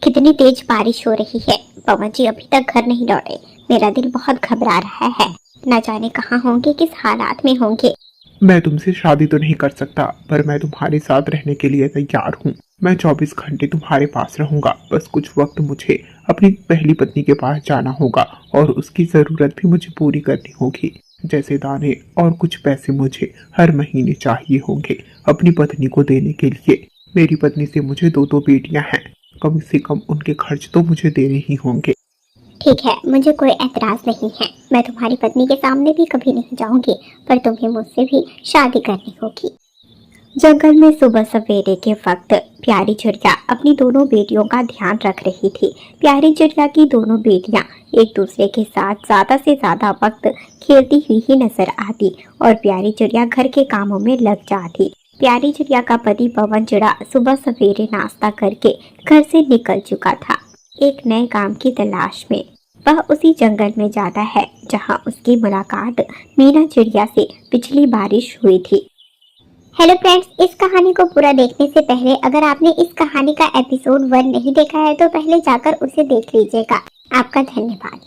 कितनी तेज बारिश हो रही है। पवन जी अभी तक घर नहीं लौटे। मेरा दिल बहुत घबरा रहा है। न जाने कहाँ होंगे, किस हालात में होंगे। मैं तुमसे शादी तो नहीं कर सकता, पर मैं तुम्हारे साथ रहने के लिए तैयार हूँ। मैं 24 घंटे तुम्हारे पास रहूंगा। बस कुछ वक्त मुझे अपनी पहली पत्नी के पास जाना होगा और उसकी जरूरत भी मुझे पूरी करनी होगी। जैसे दाने और कुछ पैसे मुझे हर महीने चाहिए होंगे अपनी पत्नी को देने के लिए। मेरी पत्नी से मुझे दो दो बेटियां हैं, कम से कम उनके खर्च तो मुझे देने ही होंगे। ठीक है, मुझे कोई एतराज नहीं है। मैं तुम्हारी पत्नी के सामने भी कभी नहीं जाऊंगी, पर तुम्हें मुझसे भी शादी करनी होगी। जंगल में सुबह सवेरे के वक्त प्यारी चिड़िया अपनी दोनों बेटियों का ध्यान रख रही थी। प्यारी चिड़िया की दोनों बेटियां एक दूसरे के साथ ज्यादा से ज्यादा वक्त खेलती हुई ही नजर आती और प्यारी चिड़िया घर के कामों में लग जाती। प्यारी चिड़िया का पति पवन चिड़ा सुबह सवेरे नाश्ता करके घर से निकल चुका था, एक नए काम की तलाश में। वह उसी जंगल में जाता है जहां उसकी मुलाकात मीना चिड़िया से पिछली बारिश हुई थी। हेलो फ्रेंड्स, इस कहानी को पूरा देखने से पहले अगर आपने इस कहानी का एपिसोड 1 नहीं देखा है तो पहले जाकर उसे देख लीजिएगा। आपका धन्यवाद।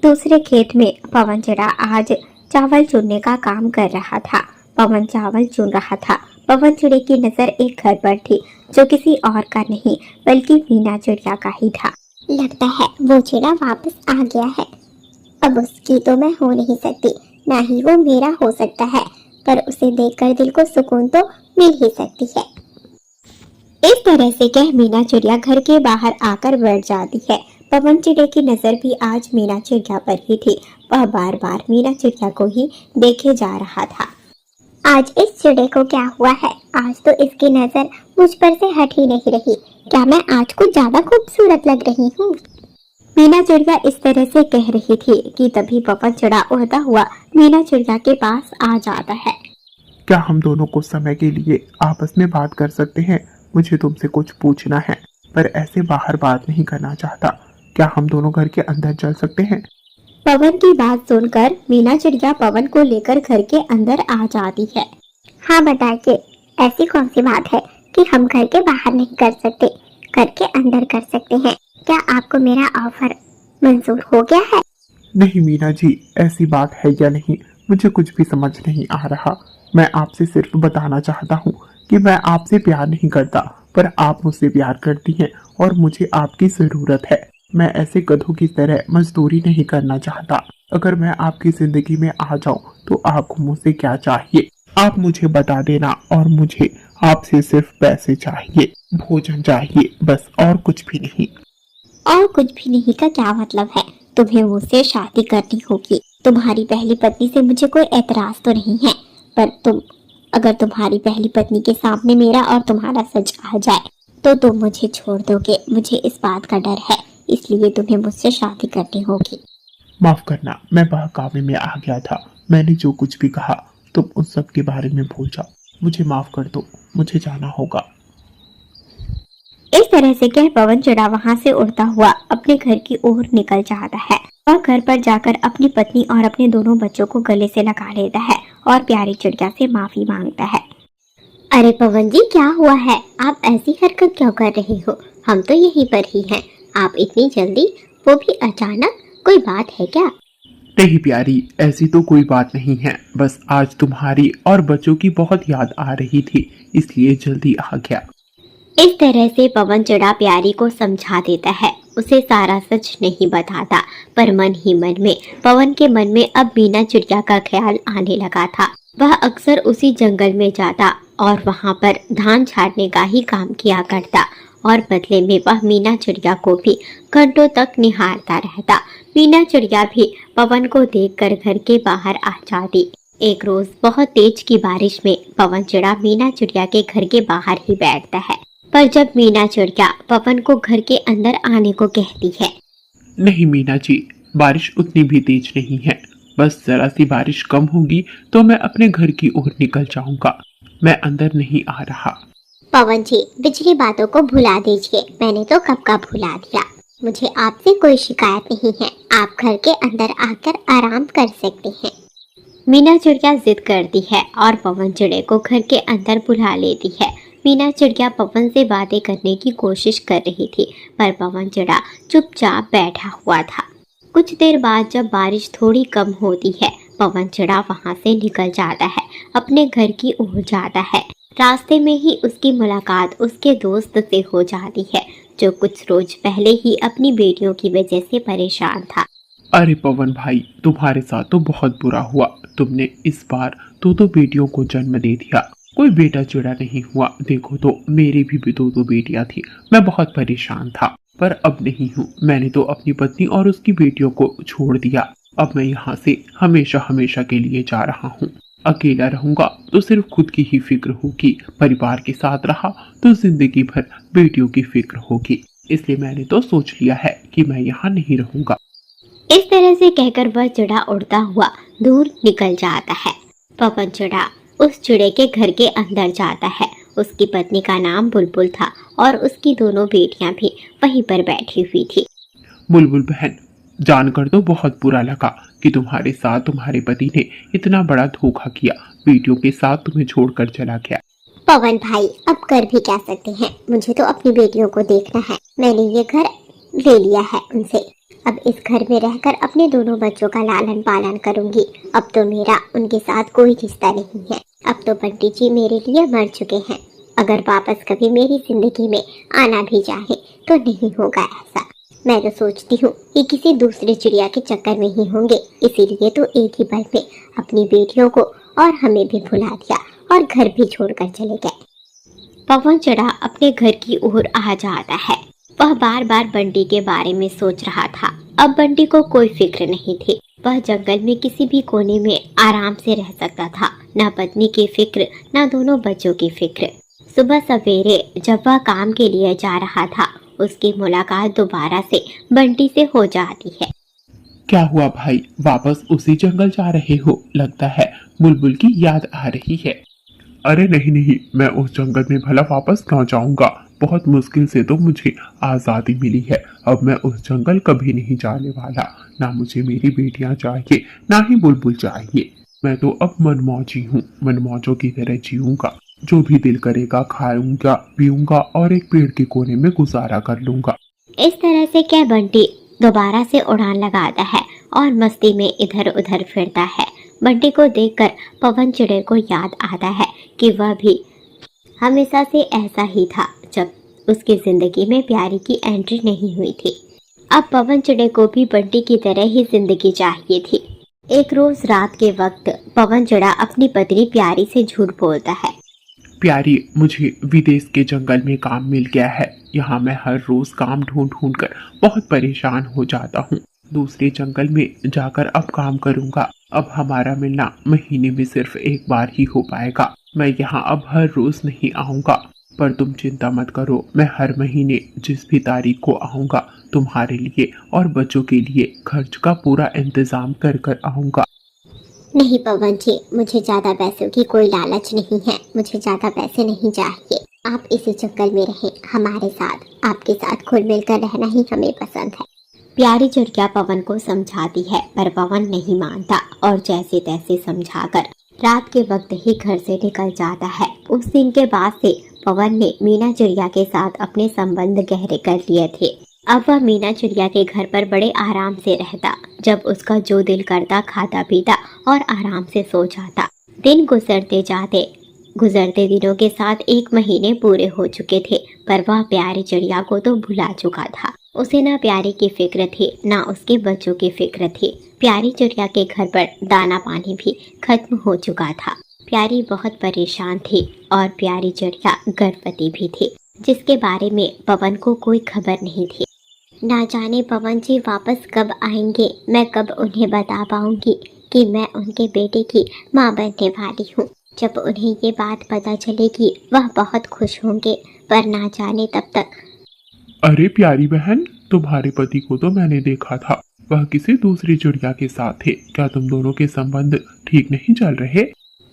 दूसरे खेत में पवन चिड़ा आज चावल चुनने का काम कर रहा था। पवन चावल चुन रहा था। पवन चिड़े की नजर एक घर पर थी जो किसी और का नहीं बल्कि मीना चिड़िया का ही था। लगता है वो चिड़ा वापस आ गया है। अब उसकी तो मैं हो नहीं सकती, ना ही वो मेरा हो सकता है, पर उसे देखकर दिल को सुकून तो मिल ही सकती है। इस तरह से कह मीना चिड़िया घर के बाहर आकर बैठ जाती है। पवन चिड़े की नजर भी आज मीना चिड़िया पर ही थी। वह बार बार मीना चिड़िया को ही देखे जा रहा था। आज इस चिड़े को क्या हुआ है? आज तो इसकी नजर मुझ पर से हट ही नहीं रही। क्या मैं आज कुछ ज्यादा खूबसूरत लग रही हूँ? मीना चिड़िया इस तरह से कह रही थी कि तभी पवन चिड़ा उड़ता हुआ मीना चिड़िया के पास आ जाता है। क्या हम दोनों कुछ समय के लिए आपस में बात कर सकते हैं? मुझे तुमसे कुछ पूछना है, पर ऐसे बाहर बात नहीं करना चाहता। क्या हम दोनों घर के अंदर चल सकते हैं? पवन की बात सुनकर मीना चिड़िया पवन को लेकर घर के अंदर आ जाती है। हाँ बताइए, ऐसी कौन सी बात है कि हम घर के बाहर नहीं कर सकते, घर के अंदर कर सकते हैं? क्या आपको मेरा ऑफर मंजूर हो गया है? नहीं मीना जी, ऐसी बात है या नहीं मुझे कुछ भी समझ नहीं आ रहा। मैं आपसे सिर्फ बताना चाहता हूँ कि मैं आपसे प्यार नहीं करता, पर आप मुझसे प्यार करती हैं और मुझे आपकी जरूरत है। मैं ऐसे गधों की तरह मजदूरी नहीं करना चाहता। अगर मैं आपकी जिंदगी में आ जाऊं तो आपको मुझसे क्या चाहिए आप मुझे बता देना, और मुझे आपसे सिर्फ पैसे चाहिए, भोजन चाहिए, बस और कुछ भी नहीं। और कुछ भी नहीं का क्या मतलब है? तुम्हें मुझसे शादी करनी होगी। तुम्हारी पहली पत्नी से मुझे कोई एतराज तो नहीं है, पर अगर तुम्हारी पहली पत्नी के सामने मेरा और तुम्हारा सच आ जाए तो तुम मुझे छोड़ दोगे। मुझे इस बात का डर है, इसलिए तुम्हें मुझसे शादी करनी होगी। माफ करना, मैं बहकावे में आ गया था। मैंने जो कुछ भी कहा तुम उन सब के बारे में भूल जाओ। मुझे माफ कर दो, मुझे जाना होगा। इस तरह से कह पवन चिड़ा वहाँ से उड़ता हुआ अपने घर की ओर निकल जाता है। वह घर पर जाकर अपनी पत्नी और अपने दोनों बच्चों को गले से लगा लेता है और प्यारी चिड़िया से माफी मांगता है। अरे पवन जी, क्या हुआ है? आप ऐसी हरकत क्यों कर रहे हो? हम तो यहीं पर ही हैं। आप इतनी जल्दी, वो भी अचानक, कोई बात है क्या? नहीं प्यारी, ऐसी तो कोई बात नहीं है। बस आज तुम्हारी और बच्चों की बहुत याद आ रही थी, इसलिए जल्दी आ गया। इस तरह से पवन चिड़ा प्यारी को समझा देता है। उसे सारा सच नहीं बताता, पर मन ही मन में पवन के मन में अब मीना चिड़िया का ख्याल आने लगा था। वह अक्सर उसी जंगल में जाता और वहाँ पर धान छाड़ने का ही काम किया करता, और बदले में वह मीना चिड़िया को भी घंटों तक निहारता रहता। मीना चिड़िया भी पवन को देखकर घर के बाहर आ जाती। एक रोज बहुत तेज की बारिश में पवन चिड़ा मीना चिड़िया के घर के बाहर ही बैठता है, पर जब मीना चिड़िया पवन को घर के अंदर आने को कहती है। नहीं मीना जी, बारिश उतनी भी तेज नहीं है। बस जरा सी बारिश कम होगी तो मैं अपने घर की ओर निकल जाऊंगा। मैं अंदर नहीं आ रहा। पवन जी, पिछली बातों को भुला दीजिए। मैंने तो कब का भुला दिया। मुझे आपसे कोई शिकायत नहीं है। आप घर के अंदर आकर आराम कर सकते हैं। मीना चिड़िया जिद करती है और पवन चिड़े को घर के अंदर बुला लेती है। मीना चिड़िया पवन से बातें करने की कोशिश कर रही थी, पर पवन चिड़ा चुपचाप बैठा हुआ था। कुछ देर बाद जब बारिश थोड़ी कम होती है, पवन चिड़ा वहां से निकल जाता है, अपने घर की ओर जाता है। रास्ते में ही उसकी मुलाकात उसके दोस्त से हो जाती है, जो कुछ रोज पहले ही अपनी बेटियों की वजह से परेशान था। अरे पवन भाई, तुम्हारे साथ तो बहुत बुरा हुआ। तुमने इस बार दो बेटियों को जन्म दे दिया। कोई बेटा चिड़ा नहीं हुआ। देखो तो मेरी भी दो बेटियां थी। मैं बहुत परेशान था, पर अब नहीं हूँ। मैंने तो अपनी पत्नी और उसकी बेटियों को छोड़ दिया। अब मैं यहाँ से हमेशा हमेशा के लिए जा रहा हूँ। अकेला रहूंगा तो सिर्फ खुद की ही फिक्र होगी। परिवार के साथ रहा तो जिंदगी भर बेटियों की फिक्र होगी। इसलिए मैंने तो सोच लिया है कि मैं यहाँ नहीं रहूंगा। इस तरह से कहकर वह चिड़ा उड़ता हुआ दूर निकल जाता है। पवन चिड़ा उस चिड़े के घर के अंदर जाता है। उसकी पत्नी का नाम बुलबुल था और उसकी दोनों बेटियां भी वहीं पर बैठी हुई थी। बुलबुल बहन, जानकर तो बहुत बुरा लगा कि तुम्हारे साथ तुम्हारे पति ने इतना बड़ा धोखा किया। बेटियों के साथ तुम्हें छोड़कर चला गया। पवन भाई, अब कर भी क्या सकते हैं, मुझे तो अपनी बेटियों को देखना है। मैंने ये घर ले लिया है उनसे। अब इस घर में रहकर अपने दोनों बच्चों का लालन पालन करूंगी। अब तो मेरा उनके साथ कोई रिश्ता नहीं है। अब तो बंटी जी मेरे लिए मर चुके हैं। अगर वापस कभी मेरी जिंदगी में आना भी चाहे तो नहीं होगा ऐसा। मैं तो सोचती हूँ कि किसी दूसरे चिड़िया के चक्कर में ही होंगे, इसीलिए तो एक ही पल में अपनी बेटियों को और हमें भी भुला दिया और घर भी छोड़कर चले गए। पवन चिड़ा अपने घर की ओर आ जाता है। वह बार बार बंटी के बारे में सोच रहा था। अब बंटी को कोई फिक्र नहीं थी। वह जंगल में किसी भी कोने में आराम से रह सकता था। न पत्नी की फिक्र, न दोनों बच्चों की फिक्र। सुबह सवेरे जब वह काम के लिए जा रहा था, उसकी मुलाकात दोबारा से बंटी से हो जाती है। क्या हुआ भाई, वापस उसी जंगल जा रहे हो? लगता है बुलबुल की याद आ रही है। अरे नहीं नहीं, मैं उस जंगल में भला वापस कहाँ जाऊंगा। बहुत मुश्किल से तो मुझे आज़ादी मिली है। अब मैं उस जंगल कभी नहीं जाने वाला। ना मुझे मेरी बेटियां चाहिए, ना ही बुलबुल चाहिए। मैं तो अब मनमौजी हूँ। मनमौजों की तरह जीऊंगा। जो भी दिल करेगा खाऊंगा, पीऊंगा और एक पेड़ के कोने में गुजारा कर लूंगा। इस तरह से क्या बंटी दोबारा से उड़ान लगाता है और मस्ती में इधर उधर फिरता है। बंटी को देखकर पवन चिड़े को याद आता है कि वह भी हमेशा से ऐसा ही था जब उसकी जिंदगी में प्यारी की एंट्री नहीं हुई थी। अब पवन चिड़े को भी बंटी की तरह ही जिंदगी चाहिए थी। एक रोज रात के वक्त पवन चिड़ा अपनी पत्नी प्यारी से झूठ बोलता है। प्यारी, मुझे विदेश के जंगल में काम मिल गया है। यहाँ मैं हर रोज काम ढूंढ ढूंढ कर बहुत परेशान हो जाता हूँ। दूसरे जंगल में जाकर अब काम करूँगा। अब हमारा मिलना महीने में सिर्फ एक बार ही हो पाएगा। मैं यहाँ अब हर रोज नहीं आऊँगा, पर तुम चिंता मत करो। मैं हर महीने जिस भी तारीख को आऊँगा, तुम्हारे लिए और बच्चों के लिए खर्च का पूरा इंतजाम कर कर आऊँगा। नहीं पवन जी, मुझे ज्यादा पैसों की कोई लालच नहीं है। मुझे ज्यादा पैसे नहीं चाहिए। आप इसी जंगल में रहें हमारे साथ। आपके साथ घुल मिल कर रहना ही हमें पसंद है। प्यारी चिड़िया पवन को समझाती है, पर पवन नहीं मानता और जैसे तैसे समझाकर रात के वक्त ही घर से निकल जाता है। उस दिन के बाद से पवन ने मीना चिड़िया के साथ अपने संबंध गहरे कर लिए थे। अब वह मीना चिड़िया के घर पर बड़े आराम से रहता। जब उसका जो दिल करता खाता पीता और आराम से सो जाता। दिन गुजरते जाते गुजरते दिनों के साथ 1 महीने पूरे हो चुके थे, पर वह प्यारी चिड़िया को तो भुला चुका था। उसे ना प्यारी की फिक्र थी, ना उसके बच्चों की फिक्र थी। प्यारी चिड़िया के घर पर दाना पानी भी खत्म हो चुका था। प्यारी बहुत परेशान थी और प्यारी चिड़िया गर्भवती भी थी, जिसके बारे में पवन को कोई खबर नहीं थी। ना जाने पवन जी वापस कब आएंगे। मैं कब उन्हें बता पाऊंगी कि मैं उनके बेटे की माँ बनने वाली हूँ। जब उन्हें ये बात पता चलेगी वह बहुत खुश होंगे, पर ना जाने तब तक। अरे प्यारी बहन, तुम्हारे पति को तो मैंने देखा था। वह किसी दूसरी चिड़िया के साथ थे। क्या तुम दोनों के संबंध ठीक नहीं चल रहे?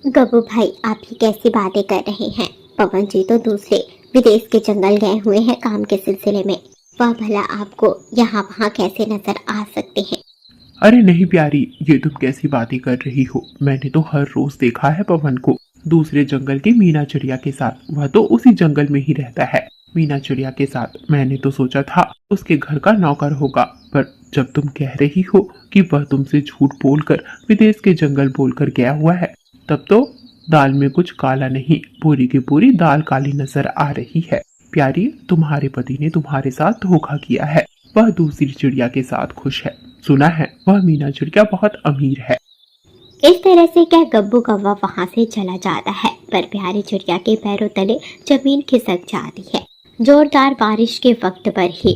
गब्बू भाई, आप ही कैसी बातें कर रहे हैं। पवन जी तो दूसरे विदेश के जंगल गए हुए हैं काम के सिलसिले में। वह भला आपको यहाँ वहाँ कैसे नजर आ सकते हैं। अरे नहीं प्यारी, ये तुम कैसी बातें कर रही हो। मैंने तो हर रोज देखा है पवन को। दूसरे जंगल की मीना चिड़िया के साथ। वह तो उसी जंगल में ही रहता है। मीना चिड़िया के साथ मैंने तो सोचा था उसके घर का नौकर होगा, पर जब तुम कह रही हो कि वह तुमसे झूठ बोलकर विदेश के जंगल बोलकर गया हुआ है, तब तो दाल में कुछ काला नहीं, पूरी की पूरी दाल काली नजर आ रही है। प्यारी, तुम्हारे पति ने तुम्हारे साथ धोखा किया है। वह दूसरी चिड़िया के साथ खुश है। सुना है वह मीना चिड़िया बहुत अमीर है। इस तरह से क्या गब्बू कौवा वहां से चला जाता है, पर प्यारी चिड़िया के पैरों तले जमीन खिसक जाती है। जोरदार बारिश के वक्त पर ही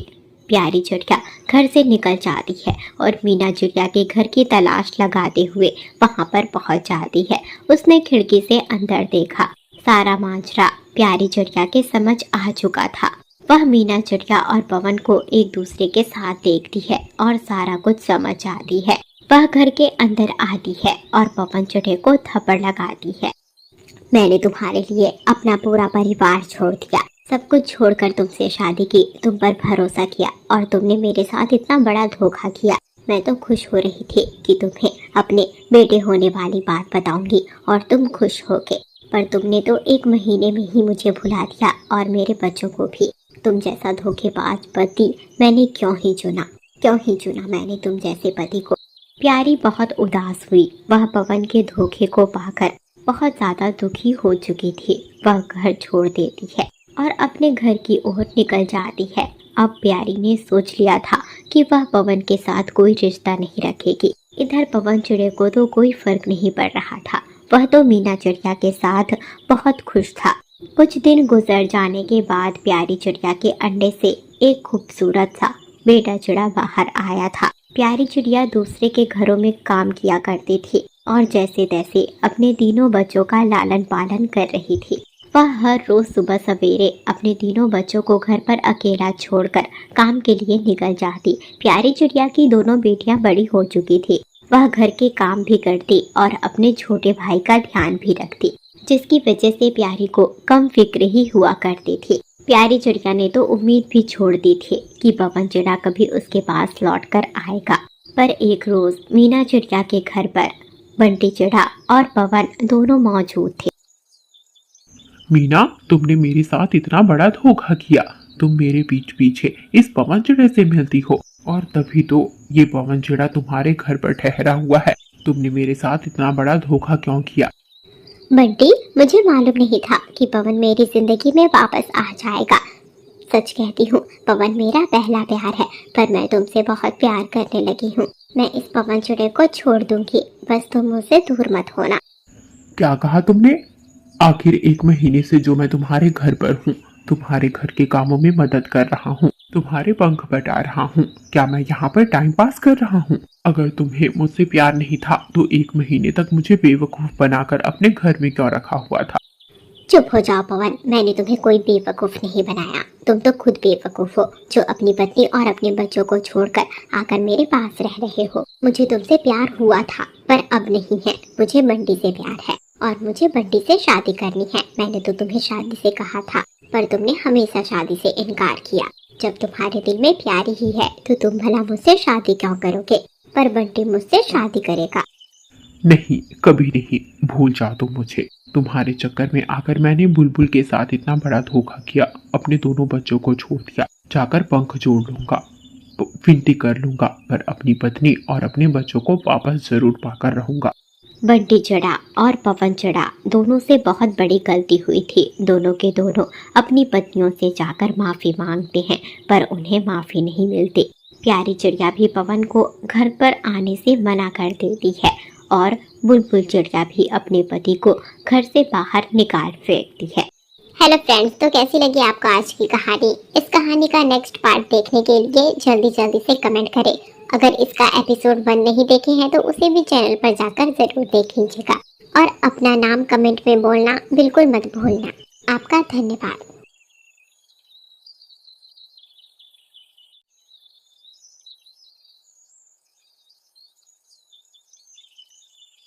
प्यारी चिड़िया घर से निकल जाती है और मीना चिड़िया के घर की तलाश लगाते हुए वहां पर पहुंच जाती है। उसने खिड़की से अंदर देखा। सारा माजरा प्यारी चिड़िया के समझ आ चुका था। वह मीना चिड़िया और पवन को एक दूसरे के साथ देखती है और सारा कुछ समझ आती है। वह घर के अंदर आती है और पवन चिड़िया को थप्पड़ लगाती है। मैंने तुम्हारे लिए अपना पूरा परिवार छोड़ दिया, सब कुछ छोड़कर तुमसे शादी की, तुम पर भरोसा किया और तुमने मेरे साथ इतना बड़ा धोखा किया। मैं तो खुश हो रही थी कि तुम्हें अपने बेटे होने वाली बात बताऊंगी और तुम खुश होगे, पर तुमने तो 1 महीने में ही मुझे भुला दिया और मेरे बच्चों को भी। तुम जैसा धोखेबाज पति मैंने क्यों ही चुना मैंने तुम जैसे पति को। प्यारी बहुत उदास हुई। वह पवन के धोखे को पाकर बहुत ज्यादा दुखी हो चुकी थी। वह घर छोड़ देती है और अपने घर की ओर निकल जाती है। अब प्यारी ने सोच लिया था कि वह पवन के साथ कोई रिश्ता नहीं रखेगी। इधर पवन चिड़िया को तो कोई फर्क नहीं पड़ रहा था। वह तो मीना चिड़िया के साथ बहुत खुश था। कुछ दिन गुजर जाने के बाद प्यारी चिड़िया के अंडे से एक खूबसूरत सा बेटा चिड़ा बाहर आया था। प्यारी चिड़िया दूसरे के घरों में काम किया करती थी और जैसे तैसे अपने तीनों बच्चों का लालन पालन कर रही थी। वह हर रोज सुबह सवेरे अपने तीनों बच्चों को घर पर अकेला छोड़कर काम के लिए निकल जाती। प्यारी चिड़िया की दोनों बेटियां बड़ी हो चुकी थी। वह घर के काम भी करती और अपने छोटे भाई का ध्यान भी रखती, जिसकी वजह से प्यारी को कम फिक्र ही हुआ करती थी। प्यारी चिड़िया ने तो उम्मीद भी छोड़ दी थी कि पवन चिड़ा कभी उसके पास लौट कर आएगा, पर एक रोज मीना चिड़िया के घर पर बंटी चिड़ा और पवन दोनों मौजूद थे। मीना, तुमने मेरे साथ इतना बड़ा धोखा किया। तुम मेरे पीठ पीछे इस पवन चिड़े से मिलती हो और तभी तो ये पवन चिड़ा तुम्हारे घर पर ठहरा हुआ है। तुमने मेरे साथ इतना बड़ा धोखा क्यों किया? बंटी, मुझे मालूम नहीं था कि पवन मेरी जिंदगी में वापस आ जाएगा। सच कहती हूँ, पवन मेरा पहला प्यार है, पर मैं तुमसे बहुत प्यार करने लगी हूँ। मैं इस पवन चिड़े को छोड़ दूंगी, बस तुम मुझसे दूर मत होना। क्या कहा तुमने? आखिर 1 महीने से जो मैं तुम्हारे घर पर हूँ, तुम्हारे घर के कामों में मदद कर रहा हूँ, तुम्हारे पंख बटा रहा हूँ, क्या मैं यहाँ पर टाइम पास कर रहा हूँ? अगर तुम्हें मुझसे प्यार नहीं था तो 1 महीने तक मुझे बेवकूफ बनाकर अपने घर में क्यों रखा हुआ था? चुप हो जाओ पवन, मैंने तुम्हें कोई बेवकूफ नहीं बनाया। तुम तो खुद बेवकूफ हो जो अपनी पत्नी और अपने बच्चों को छोड़कर आकर मेरे पास रह रहे हो। मुझे तुमसे प्यार हुआ था, पर अब नहीं है। मुझे बंटी से प्यार है और मुझे बंटी से शादी करनी है। मैंने तो तुम्हें शादी से कहा था, पर तुमने हमेशा शादी से इनकार किया। जब तुम्हारे दिल में प्यार ही है तो तुम भला मुझसे शादी क्यों करोगे? पर बंटी मुझसे शादी करेगा। नहीं, कभी नहीं। भूल जाओ तुम मुझे। तुम्हारे चक्कर में आकर मैंने बुलबुल के साथ इतना बड़ा धोखा किया, अपने दोनों बच्चों को छोड़ दिया। जाकर पंख जोड़ लूंगा, विनती कर लूंगा, पर अपनी पत्नी और अपने बच्चों को वापस जरूर पाकर रहूंगा। बंटी चिड़ा और पवन चिड़ा दोनों से बहुत बड़ी गलती हुई थी। दोनों के दोनों अपनी पत्नियों से जाकर माफी मांगते हैं, पर उन्हें माफी नहीं मिलती। प्यारी चिड़िया भी पवन को घर पर आने से मना कर देती है और बुलबुल चिड़िया भी अपने पति को घर से बाहर निकाल फेंकती है। हेलो फ्रेंड्स, तो कैसी लगी आपको आज की कहानी? इस कहानी का नेक्स्ट पार्ट देखने के लिए जल्दी से कमेंट करें। अगर इसका एपिसोड 1 नहीं देखे हैं तो उसे भी चैनल पर जाकर जरूर देख लीजिएगा और अपना नाम कमेंट में बोलना बिल्कुल मत भूलना। आपका धन्यवाद।